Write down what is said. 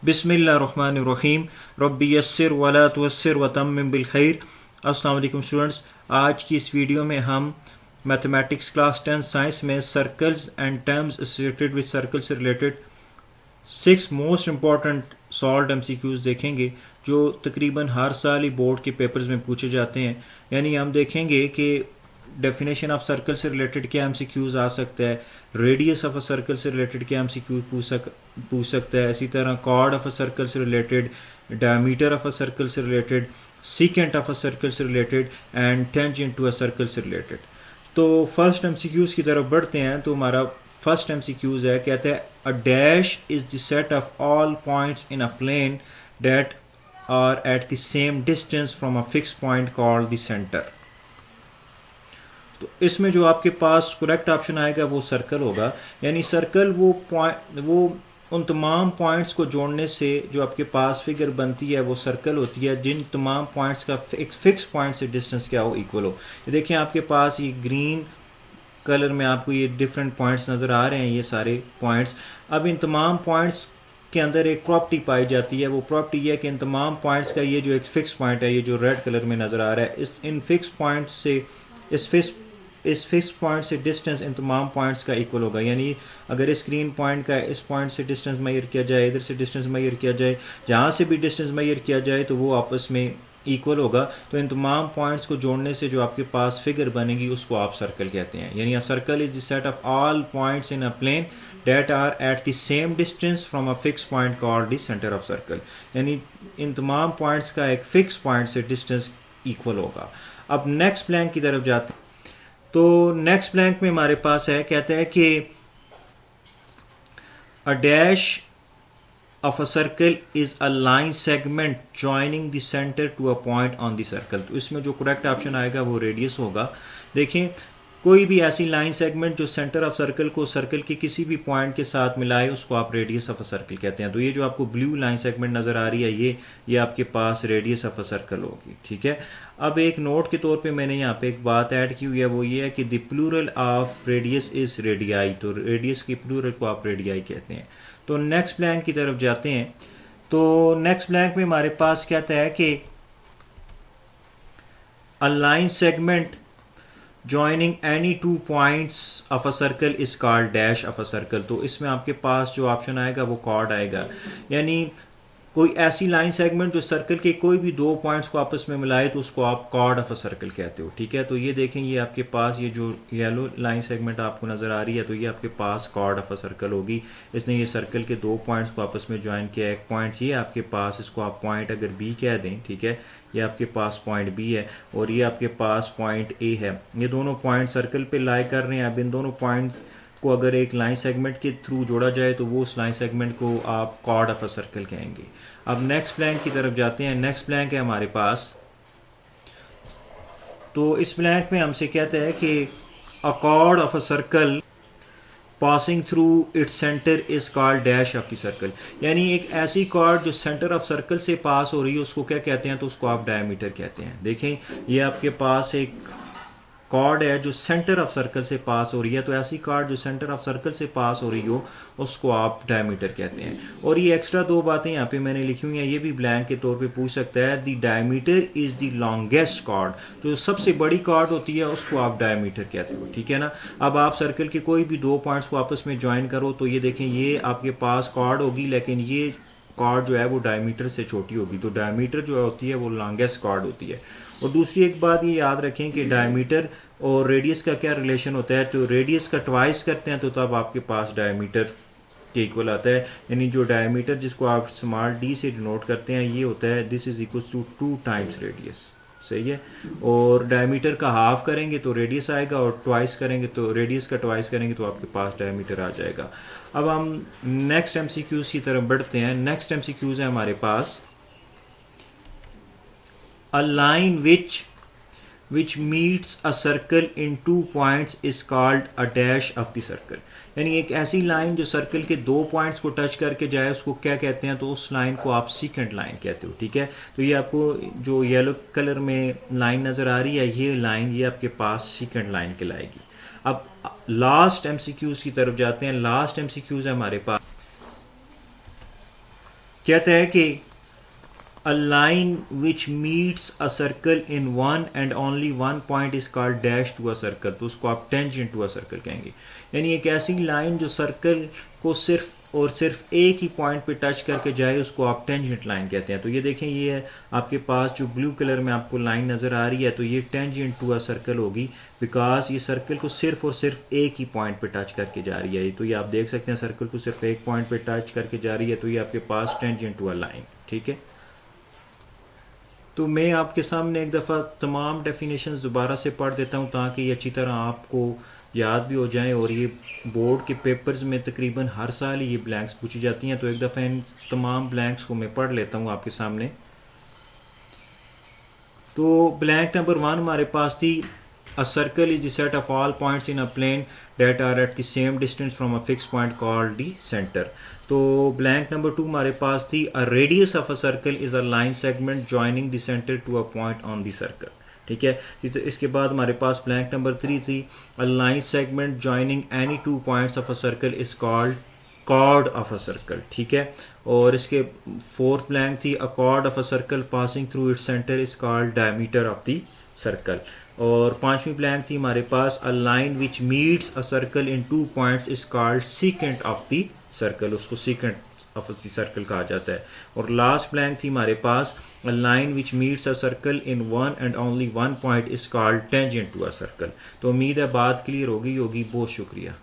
बिस्मिल्लाहिर्रहमानिर्रहीम रब्बी यस्सिर वला तुयस्सिर वतम्मिम बिल खैर। अस्सलाम वालेकुम स्टूडेंट्स, आज की इस वीडियो में हम मैथमेटिक्स क्लास 10 साइंस में circles and terms associated with circle से related 6 most important solved MCQs देखेंगे जो तकरीबन हर साल ही बोर्ड के पेपर्स में पूछे जाते हैं। यानी हम देखेंगे कि डेफिनेशन ऑफ सर्कल से रिलेटेड क्या एमसीक्यूज आ सकता है, रेडियस ऑफ अ सर्कल से रिलेटेड क्या एमसीक्यूज पूछ सकता है, इसी तरह कॉर्ड ऑफ अ सर्कल से related, diameter of a circle से related, secant of a circle से related and tangent to a circle से रिलेटेड। तो फर्स्ट एमसीक्यूज की तरफ बढ़ते हैं। तो हमारा फर्स्ट एमसीक्यूज है, कहते हैं a dash is the set of all points in a plane that are at the same distance from a fix point called the centre. तो इसमें जो आपके पास करेक्ट ऑप्शन आएगा वो सर्कल होगा। यानी सर्कल वो उन तमाम पॉइंट्स को जोड़ने से जो आपके पास फिगर बनती है वो सर्कल होती है, जिन तमाम पॉइंट्स का एक फिक्स पॉइंट से डिस्टेंस क्या हो, इक्वल हो। ये देखिए आपके पास ये ग्रीन कलर में आपको ये डिफरेंट पॉइंट्स नज़र आ रहे हैं, ये सारे पॉइंट्स। अब इन तमाम पॉइंट्स के अंदर एक प्रॉपर्टी पाई जाती है। वो प्रॉपर्टी ये है कि इन तमाम पॉइंट्स का ये जो एक फिक्स पॉइंट है, ये जो रेड कलर में नज़र आ रहा है, इन फिक्स पॉइंट से इस फिक्स पॉइंट से डिस्टेंस इन तमाम पॉइंट्स का इक्वल होगा। यानी अगर इस ग्रीन पॉइंट का इस पॉइंट से डिस्टेंस मेजर किया जाए, इधर से डिस्टेंस मेजर किया जाए, जहाँ से भी डिस्टेंस मेजर किया जाए तो वो आपस में इक्वल होगा। तो इन तमाम पॉइंट्स को जोड़ने से जो आपके पास फिगर बनेगी उसको आप सर्कल कहते हैं। यानी a circle is the set of all points in a plane that are at the same distance from a fix point called the centre of circle. यानी इन तमाम पॉइंट्स का एक फिक्स पॉइंट से डिस्टेंस इक्वल होगा। अब next blank की तरफ जाते हैं। तो नेक्स्ट ब्लैंक में हमारे पास है, कहते हैं कि a dash of a circle is a line segment joining the centre to a point on the circle. तो इसमें जो करेक्ट ऑप्शन आएगा वो रेडियस होगा। देखें, कोई भी ऐसी लाइन सेगमेंट जो सेंटर ऑफ सर्कल को सर्कल के किसी भी पॉइंट के साथ मिलाए उसको आप रेडियस ऑफ अ सर्कल कहते हैं। तो ये जो आपको ब्लू लाइन सेगमेंट नज़र आ रही है, ये आपके पास रेडियस ऑफ अ सर्कल होगी। ठीक है। अब एक नोट के तौर पे मैंने यहाँ पे एक बात ऐड की हुई है, वो ये है कि the plural of radius is radii. तो रेडियस की प्लूरल को आप रेडियाई कहते हैं। तो नेक्स्ट ब्लैंक की तरफ जाते हैं। तो नेक्स्ट ब्लैंक में हमारे पास कहता है कि अ line segment joining any two points of a circle is called dash of a circle। तो इसमें आपके पास जो ऑप्शन आएगा वो कॉर्ड आएगा। यानी कोई ऐसी लाइन सेगमेंट जो सर्कल के कोई भी दो पॉइंट्स को आपस में मिलाए तो उसको आप कॉर्ड ऑफ अ सर्कल कहते हो। ठीक है। तो ये देखें, ये आपके पास ये जो येलो लाइन सेगमेंट आपको नज़र आ रही है, तो ये आपके पास कॉर्ड ऑफ अ सर्कल होगी। इसने ये सर्कल के दो पॉइंट्स को आपस में ज्वाइन किया। एक पॉइंट ये आपके पास, इसको आप पॉइंट अगर बी कह दें, ठीक है, ये आपके पास पॉइंट बी है और ये आपके पास पॉइंट ए है। ये दोनों पॉइंट सर्कल पे लाई कर रहे हैं। अब इन दोनों पॉइंट को अगर एक लाइन सेगमेंट के थ्रू जोड़ा जाए तो वो उस लाइन सेगमेंट को आप कॉर्ड ऑफ अ सर्कल कहेंगे। अब नेक्स्ट ब्लैंक की तरफ जाते हैं। नेक्स्ट ब्लैंक है हमारे पास। तो इस ब्लैंक में हमसे कहता है कि अ cord of a circle passing through its centre is called dash of the circle. यानी एक ऐसी कॉर्ड जो सेंटर ऑफ सर्कल से पास हो रही है उसको क्या कहते हैं, तो उसको आप डायमीटर कहते हैं। देखें, ये आपके पास एक कॉर्ड है जो सेंटर ऑफ सर्कल से पास हो रही है। तो ऐसी कॉर्ड जो सेंटर ऑफ सर्कल से पास हो रही हो उसको आप डायमीटर कहते हैं। और ये एक्स्ट्रा दो बातें यहाँ पे मैंने लिखी हुई हैं, ये भी ब्लैंक के तौर पे पूछ सकता है। The diameter is the longest chord, जो सबसे बड़ी कॉर्ड होती है उसको आप डायमीटर कहते हो। ठीक है ना। अब आप सर्कल के कोई भी दो पॉइंट्स को आपस में ज्वाइन करो तो ये देखें, ये आपके पास कॉर्ड होगी, लेकिन ये कॉर्ड जो है वो डायमीटर से छोटी होगी। तो डायमीटर जो होती है वो लॉन्गेस्ट कॉर्ड होती है। और दूसरी एक बात ये याद रखें कि डायमीटर और रेडियस का क्या रिलेशन होता है। तो रेडियस का ट्वाइस करते हैं तो तब आपके पास डायमीटर के इक्वल आता है। यानी जो डायमीटर जिसको आप स्मॉल डी से डिनोट करते हैं, ये होता है this is equal to 2 times radius. सही है। और डायमीटर का हाफ करेंगे तो रेडियस आएगा और ट्वाइस करेंगे तो रेडियस का ट्वाइस करेंगे तो आपके पास डायमीटर आ जाएगा। अब हम नेक्स्ट एमसीक्यूज की तरफ बढ़ते हैं। नेक्स्ट एमसीक्यूज है हमारे पास a line which meets a circle in 2 points is called a dash of the circle। यानी एक ऐसी लाइन जो सर्कल के दो पॉइंट्स को टच करके जाए उसको क्या कहते हैं, तो उस लाइन को आप सीकेंट लाइन कहते हो। ठीक है। तो ये आपको जो येलो कलर में लाइन नज़र आ रही है, ये लाइन ये आपके पास सीकेंट लाइन कहलाएगी। अब लास्ट एमसीक्यूज की तरफ जाते हैं। लास्ट एमसीक्यूज है हमारे पास कहता है कि a line which meets a circle in one and only one point is called dash to a circle, तो उसको आप tangent to a circle कहेंगे। यानी एक ऐसी लाइन जो सर्कल को सिर्फ और सिर्फ एक ही पॉइंट पे टच करके जाए उसको आप टेंजेंट लाइन कहते हैं। तो ये देखें, ये है आपके पास जो ब्लू कलर में आपको लाइन नज़र आ रही है, तो ये टेंजेंट टू अ सर्कल होगी, बिकॉज ये सर्कल को सिर्फ और सिर्फ एक ही पॉइंट पे टच करके जा रही है। तो ये आप देख सकते हैं सर्कल को सिर्फ एक पॉइंट पे टच करके जा रही है, तो ये आपके पास टेंजेंट टू अ लाइन। ठीक है, तो मैं आपके सामने एक दफ़ा तमाम डेफिनेशन दोबारा से पढ़ देता हूँ ताकि ये अच्छी तरह आपको याद भी हो जाए। और ये बोर्ड के पेपर्स में तकरीबन हर साल ये ब्लैंक्स पूछी जाती हैं, तो एक दफ़ा इन तमाम ब्लैंक्स को मैं पढ़ लेता हूँ आपके सामने। तो ब्लैंक नंबर 1 हमारे पास थी, a circle is the set of all points in a plane that are at the same distance from a fixed point called the center। तो ब्लैंक नंबर 2 हमारे पास थी, a radius of a circle is a line segment joining the center to a point on the circle। ठीक है, इसके बाद हमारे पास blank number 3 थी, a line segment joining any two points of a circle is called chord of a circle। ठीक है, और इसके फोर्थ ब्लैंक थी, a chord of a circle passing through its center is called diameter of the circle। और पांचवी blank थी हमारे पास, a line which meets a circle in two points is called secant of the circle, उसको secant of the circle कहा जाता है। और last blank थी हमारे पास, a line which meets a circle in one and only one point is called tangent to a circle। तो उम्मीद है बात क्लियर होगी। बहुत शुक्रिया।